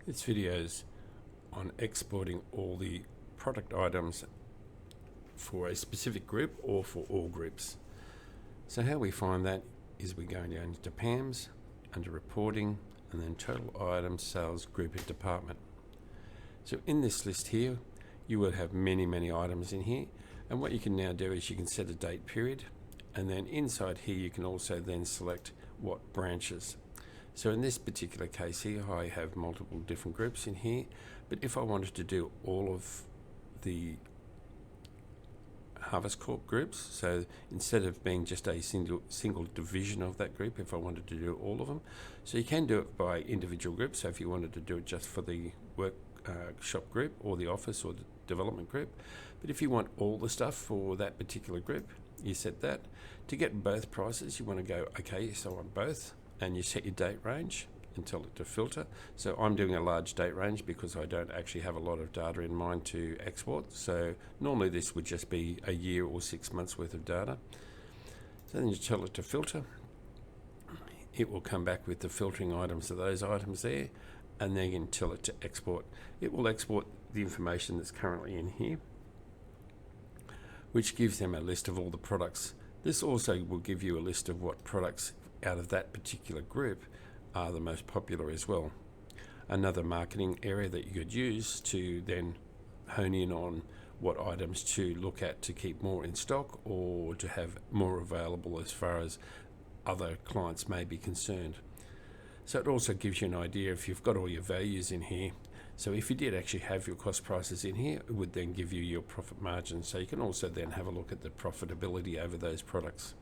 This video is on exporting all the product items for a specific group or for all groups. So how we find that is we go down to PAMS, under reporting, and then total items, sales, group and department. So in this list here, you will have many items in here, and what you can now do is you can set a date period, and then inside here you can also then select what branches. So in this particular case here, I have multiple different groups in here, but if I wanted to do all of the Harvest Corp groups, so instead of being just a single division of that group, if I wanted to do all of them, so you can do it by individual groups. So if you wanted to do it just for the workshop group or the office or the development group, but if you want all the stuff for that particular group, you set that. To get both prices, you want to go, okay, so I want both, and you set your date range and tell it to filter. So I'm doing a large date range because I don't actually have a lot of data in mind to export. So normally this would just be a year or 6 months worth of data. So then you tell it to filter. It will come back with the filtering items of those items there, and then you can tell it to export. It will export the information that's currently in here, which gives them a list of all the products. This also will give you a list of what products out of that particular group are the most popular as well. Another marketing area that you could use to then hone in on what items to look at to keep more in stock or to have more available as far as other clients may be concerned. So it also gives you an idea if you've got all your values in here. So if you did actually have your cost prices in here, it would then give you your profit margin. So you can also then have a look at the profitability over those products.